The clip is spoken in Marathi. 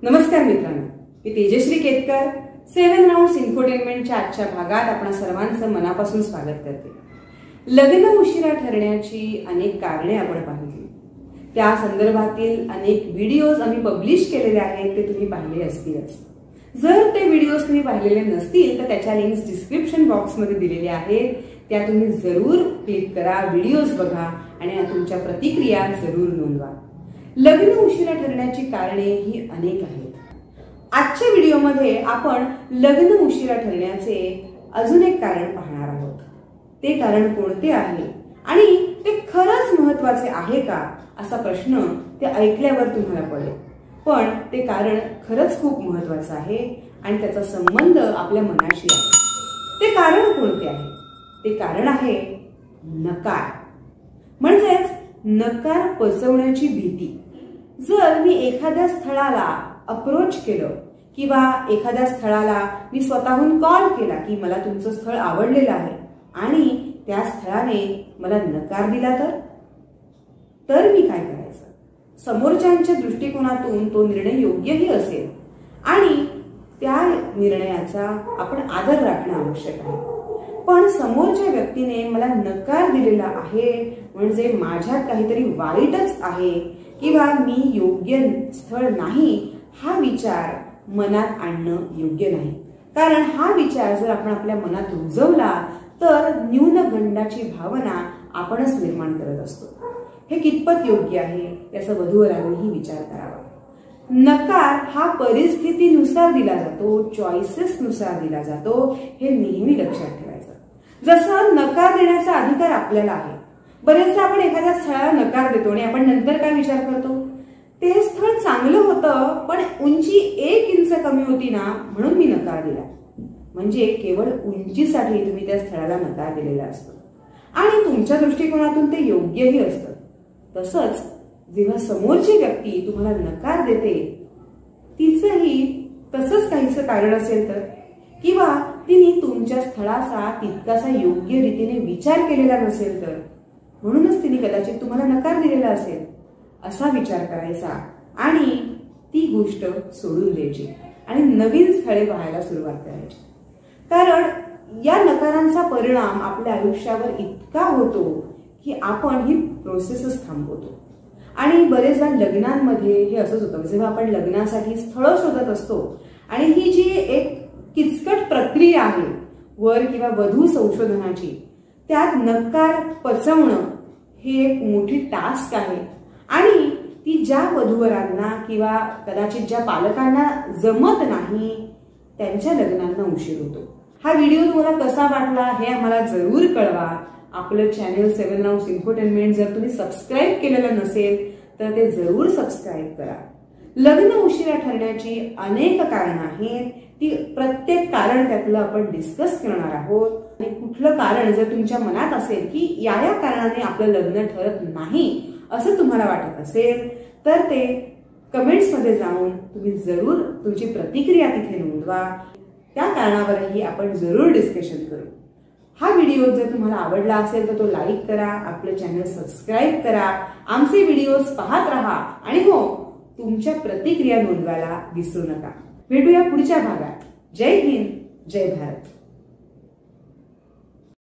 नमस्कार मित्रांनो, मी तेजश्री केतकर 7 राउंड्स इन्फोटेनमेंटच्या आजच्या भागात आपण सर्वांचं मनापासून स्वागत करते। लग्न उशिरा ठरण्याची अनेक कारणे आपण पाहिली, त्या संदर्भातील अनेक व्हिडिओज आम्ही पब्लिश केलेले आहेत, ते तुम्ही पाहिले असतीलच। जर ते व्हिडिओज तुम्ही पाहिलेले नसतील तर त्याच्या लिंक्स डिस्क्रिप्शन बॉक्समध्ये दिलेले आहेत, त्या तुम्ही जरूर क्लिक करा, व्हिडिओज बघा आणि तुमच्या प्रतिक्रिया जरूर नोंदवा। लग्न उशिरा ठरण्याची कारणे ही अनेक आहेत। आजच्या व्हिडिओमध्ये आपण लग्न उशिरा ठरण्याचे अजून एक कारण पाहणार आहोत। ते कारण कोणते आहे आणि ते खरंच महत्त्वाचे आहे का असा प्रश्न ते ऐकल्यावर तुम्हाला पडेल, पण ते कारण खरंच खूप महत्त्वाचं आहे आणि त्याचा संबंध आपल्या मनाशी आहे। ते कारण कोणते आहे? ते कारण आहे नकार, म्हणजेच नकार पचवण्याची भीती। जर मी एखाद्या स्थळाला अप्रोच केलं किंवा एखाद्या स्थळाला मी स्वतःहून कॉल केला की मला तुमचं स्थळ आवडलेलं आहे आणि त्या स्थळाने मला नकार दिला तर मी काय करायचं? समोरच्यांच्या दृष्टिकोनातून तो निर्णय योग्यही असेल आणि त्या निर्णयाचा आपण आदर राखणं आवश्यक आहे, पण समोरच्या व्यक्तीने मला नकार दिलेला आहे म्हणजे माझ्यात काहीतरी वाईटच आहे किंवा मी योग्य स्थळ नाही हा विचार मनात आणणं योग्य नाही। कारण हा विचार जर आपण आपल्या मनात रुजवला तर न्यूनगंडाची भावना आपणच निर्माण करत असतो। हे कितपत योग्य आहे याचा वधूवरांनीही विचार करावा। नकार हा परिस्थितीनुसार दिला जातो, चॉईसेसनुसार दिला जातो, हे नेहमी लक्षात ठेवायचं। जसं नकार देण्याचा अधिकार आपल्याला आहे, बरेचदा आपण एखाद्या स्थळाला नकार देतो आणि आपण नंतर काय विचार करतो? ते स्थळ चांगलं होतं पण उंची 1 इंच कमी होती ना म्हणून मी नकार दिला। म्हणजे केवळ उंचीसाठी तुम्ही त्या स्थळाला नकार दिलेला असतो आणि तुमच्या दृष्टिकोनातून ते योग्यही असतं। तसंच जेव्हा समोरची व्यक्ती तुम्हाला नकार देते तिचंही तसंच काहीसं कारण असेल तर, किंवा तिने तुमच्या स्थळाचा तितकासा योग्य रीतीने विचार केलेला नसेल तर, म्हणूनच तिने कदाचित तुम्हाला नकार दिलेला असेल। असा विचार करायचा आणि ती गोष्ट सोडून द्यायची आणि नवीन स्थळे पाहायला सुरुवात करायची। कारण या नकारांचा परिणाम आपल्या आयुष्यावर इतका होतो की आपण ही प्रोसेसच थांबवतो। आणि बरेचदा लग्नांमध्ये हे असंच होतं, जेव्हा आपण लग्नासाठी स्थळ शोधत असतो आणि ही जी एक किचकट प्रक्रिया आहे वर किंवा वधू संशोधनाची, त्यात नकार पचवणं हे एक मोठी टास्क आहे आणि ती ज्या वधूवरांना किंवा कदाचित ज्या पालकांना जमत नाही त्यांच्या लग्नांना उशीर होतो। हा व्हिडिओ तुम्हाला कसा वाटला हे आम्हाला जरूर कळवा। आपलं चॅनल 7 राउंड्स इन्फोटेनमेंट जर तुम्ही सबस्क्राईब केलेलं नसेल तर ते जरूर सबस्क्राईब करा। लग्न उशिरा ठरण्याची अनेक कारणं आहेत, ती प्रत्येक कारण त्यातलं आपण डिस्कस करणार आहोत आणि कुठलं कारण जर तुमच्या मनात असेल की या कारणाने आपलं लग्न ठरत नाही असं तुम्हाला वाटत असेल तर ते कमेंट्स मध्ये जाऊन तुम्ही जरूर तुमची प्रतिक्रिया तिथे नोंदवा। त्या कारणावरही आपण जरूर डिस्कशन करू। हा व्हिडिओ जर तुम्हाला आवडला असेल तर तो लाईक करा, आपलं चॅनल सबस्क्राईब करा, आमचे व्हिडिओज पाहत राहा आणि हो, तुमच्या प्रतिक्रिया नोंदवायला विसरू नका। भेटूया पुढच्या भागात। जय हिंद, जय भारत।